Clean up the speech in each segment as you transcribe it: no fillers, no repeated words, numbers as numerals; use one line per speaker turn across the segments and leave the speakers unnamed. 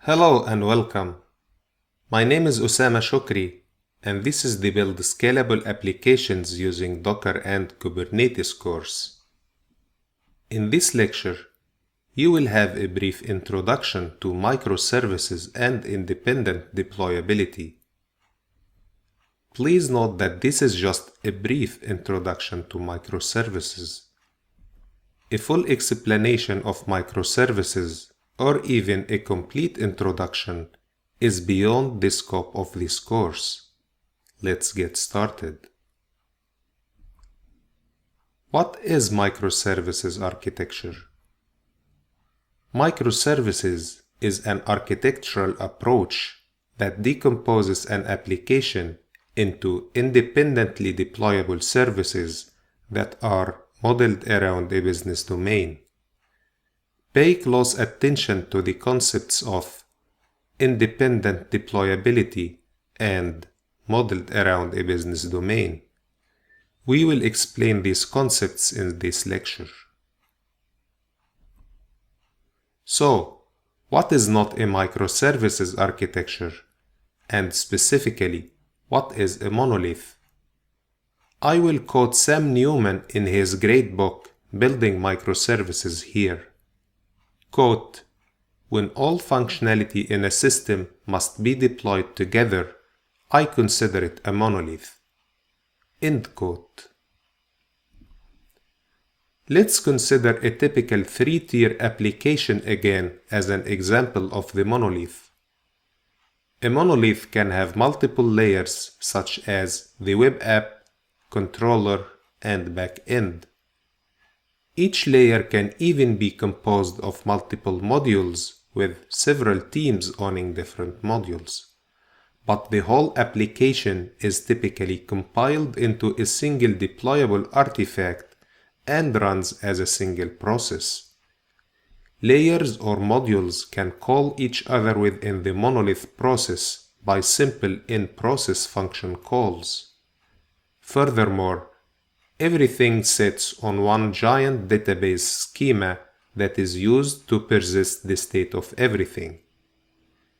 Hello and welcome. My name is Osama Shokri, and this is the Build Scalable Applications using Docker and Kubernetes course. In this lecture, you will have a brief introduction to microservices and independent deployability. Please note that this is just a brief introduction to microservices. A full explanation of microservices, or even a complete introduction, is beyond the scope of this course. Let's get started. What is microservices architecture? Microservices is an architectural approach that decomposes an application into independently deployable services that are modeled around a business domain. Pay close attention to the concepts of independent deployability and modeled around a business domain. We will explain these concepts in this lecture. So, what is not a microservices architecture? And specifically, what is a monolith? I will quote Sam Newman in his great book, Building Microservices here. Quote, "When all functionality in a system must be deployed together, I consider it a monolith." End quote. Let's consider a typical three-tier application again as an example of the monolith. A monolith can have multiple layers such as the web app, controller, and backend. Each layer can even be composed of multiple modules with several teams owning different modules. But the whole application is typically compiled into a single deployable artifact and runs as a single process. Layers or modules can call each other within the monolith process by simple in-process function calls. Furthermore, everything sits on one giant database schema that is used to persist the state of everything.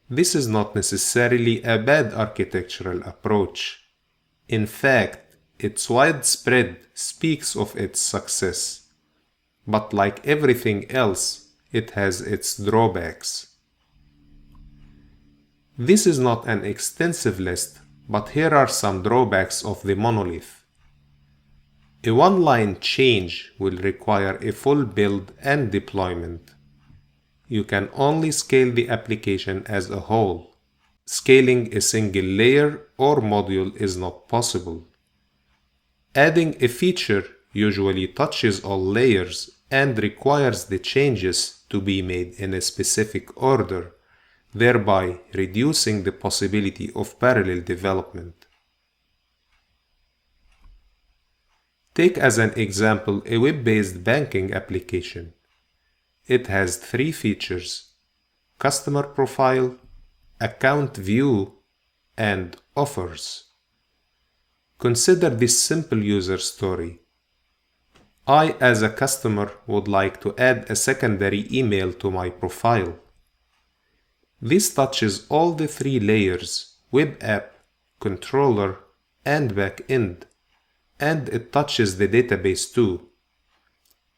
This is not necessarily a bad architectural approach. In fact, its widespread speaks of its success. But like everything else, it has its drawbacks. This is not an extensive list, but here are some drawbacks of the monolith. A one-line change will require a full build and deployment. You can only scale the application as a whole. Scaling a single layer or module is not possible. Adding a feature usually touches all layers and requires the changes to be made in a specific order, thereby reducing the possibility of parallel development. Take as an example a web-based banking application. It has three features: customer profile, account view, and offers. Consider this simple user story. I, as a customer, would like to add a secondary email to my profile. This touches all the three layers: web app, controller, and backend. And it touches the database too.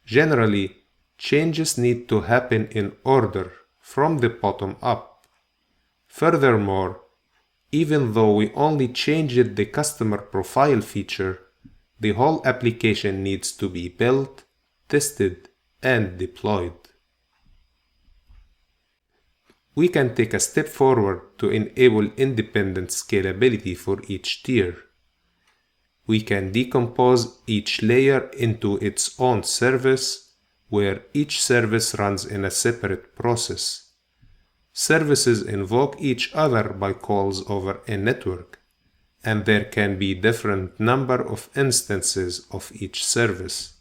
Generally, changes need to happen in order from the bottom up. Furthermore, even though we only changed the customer profile feature, the whole application needs to be built, tested, and deployed. We can take a step forward to enable independent scalability for each tier. We can decompose each layer into its own service, where each service runs in a separate process. Services invoke each other by calls over a network, and there can be different number of instances of each service.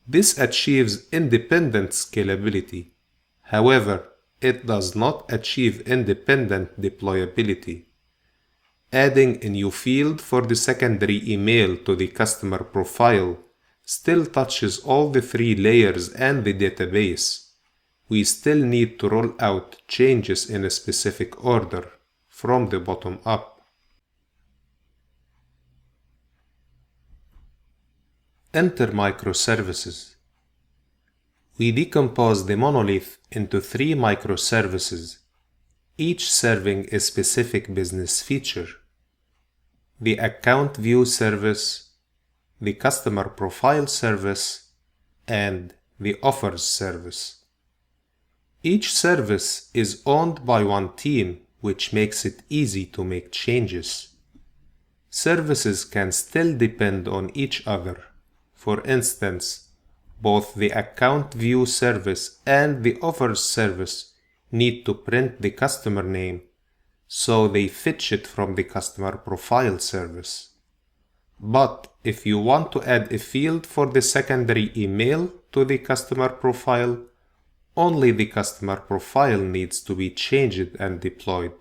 This achieves independent scalability. However, it does not achieve independent deployability. Adding a new field for the secondary email to the customer profile still touches all the three layers and the database. we still need to roll out changes in a specific order from the bottom up. Enter microservices. We decompose the monolith into 3 microservices, each serving a specific business feature: the account view service, the customer profile service, and the offers service. Each service is owned by one team, which makes it easy to make changes. Services can still depend on each other. For instance, both the account view service and the offers service need to print the customer name, so they fetch it from the customer profile service. But if you want to add a field for the secondary email to the customer profile, only the customer profile needs to be changed and deployed.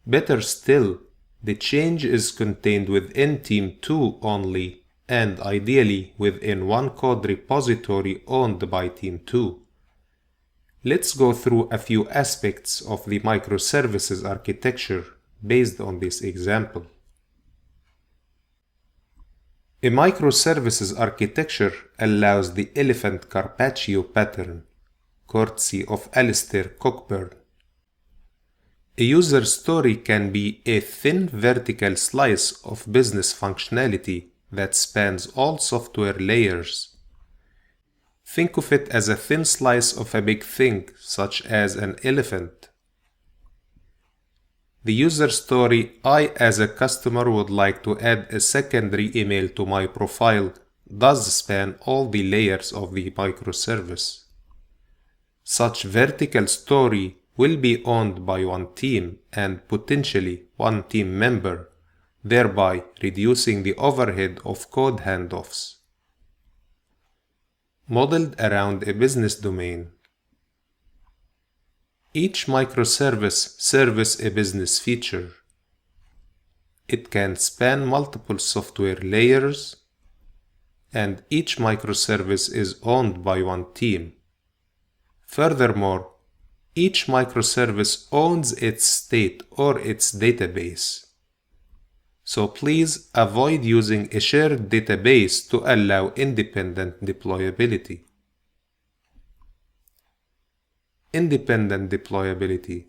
Better still, the change is contained within Team 2 only, and ideally within one code repository owned by Team 2. Let's go through a few aspects of the microservices architecture based on this example. A microservices architecture allows the Elephant Carpaccio pattern, courtesy of Alistair Cockburn. A user story can be a thin vertical slice of business functionality that spans all software layers. Think of it as a thin slice of a big thing, such as an elephant. The user story, I as a customer would like to add a secondary email to my profile, does span all the layers of the microservice. Such vertical story will be owned by one team and potentially one team member, thereby reducing the overhead of code handoffs. Modeled around a business domain. Each microservice serves a business feature. It can span multiple software layers, and each microservice is owned by one team. Furthermore, each microservice owns its state or its database. So please avoid using a shared database to allow independent deployability. Independent deployability.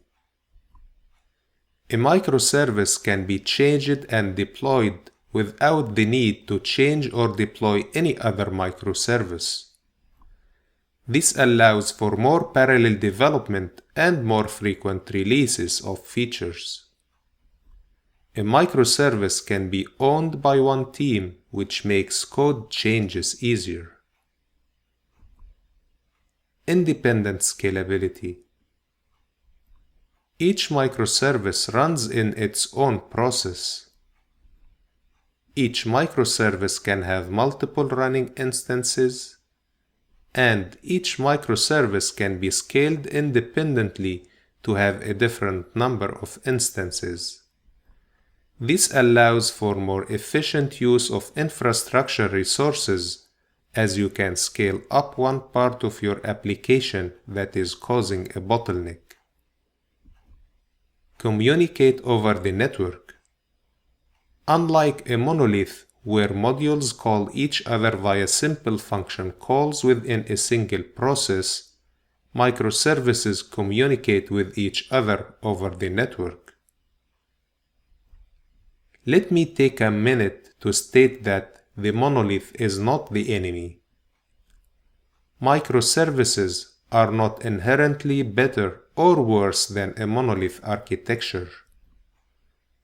A microservice can be changed and deployed without the need to change or deploy any other microservice. This allows for more parallel development and more frequent releases of features. A microservice can be owned by one team, which makes code changes easier. Independent scalability. Each microservice runs in its own process. Each microservice can have multiple running instances, and each microservice can be scaled independently to have a different number of instances. This allows for more efficient use of infrastructure resources, as you can scale up one part of your application that is causing a bottleneck. Communicate over the network. Unlike a monolith, where modules call each other via simple function calls within a single process, microservices communicate with each other over the network. Let me take a minute to state that the monolith is not the enemy. Microservices are not inherently better or worse than a monolith architecture.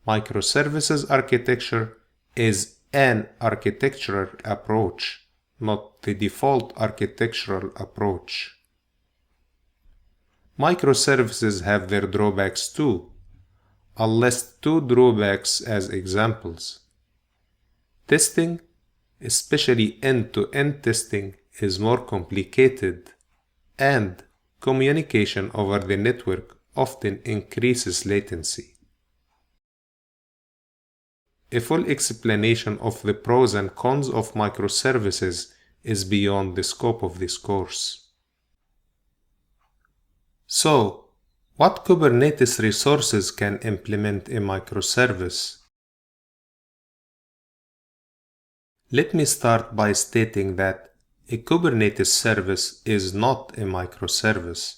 Microservices architecture is an architectural approach, not the default architectural approach. Microservices have their drawbacks too. I'll list 2 drawbacks as examples. Testing, especially end-to-end testing, is more complicated, and communication over the network often increases latency. A full explanation of the pros and cons of microservices is beyond the scope of this course. So, what Kubernetes resources can implement a microservice? Let me start by stating that a Kubernetes service is not a microservice.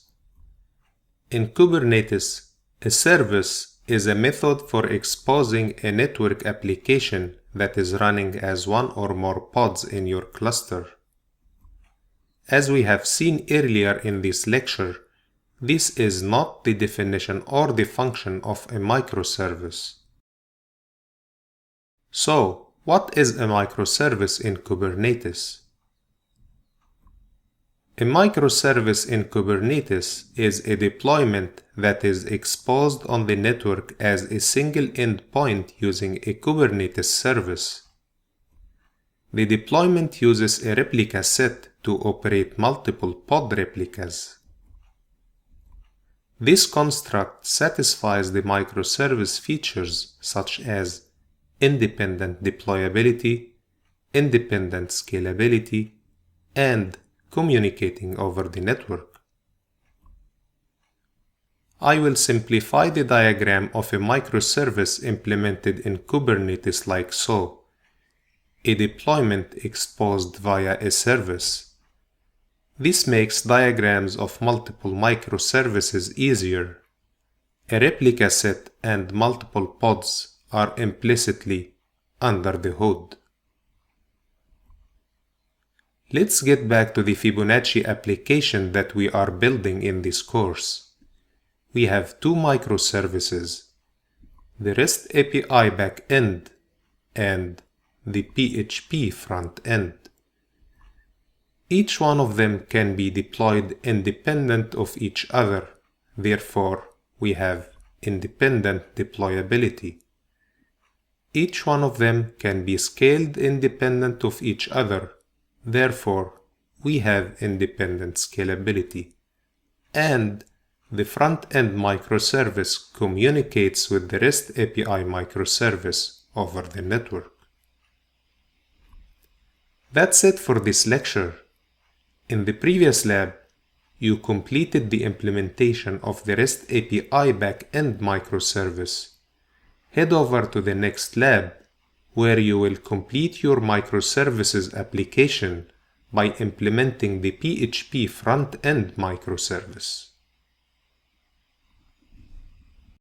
In Kubernetes, a service is a method for exposing a network application that is running as one or more pods in your cluster. As we have seen earlier in this lecture, this is not the definition or the function of a microservice. So, what is a microservice in Kubernetes? A microservice in Kubernetes is a deployment that is exposed on the network as a single endpoint using a Kubernetes service. The deployment uses a replica set to operate multiple pod replicas. This construct satisfies the microservice features such as Independent Deployability, Independent Scalability, and communicating over the network. I will simplify the diagram of a microservice implemented in Kubernetes like so: a deployment exposed via a service. This makes diagrams of multiple microservices easier. A replica set and multiple pods are implicitly under the hood. Let's get back to the Fibonacci application that we are building in this course. We have two microservices, the REST API backend and the PHP front end. Each one of them can be deployed independent of each other. Therefore, we have independent deployability. Each one of them can be scaled independent of each other. Therefore, we have independent scalability. And the front-end microservice communicates with the REST API microservice over the network. That's it for this lecture. In the previous lab, you completed the implementation of the REST API backend microservice. Head over to the next lab, where you will complete your microservices application by implementing the PHP front-end microservice.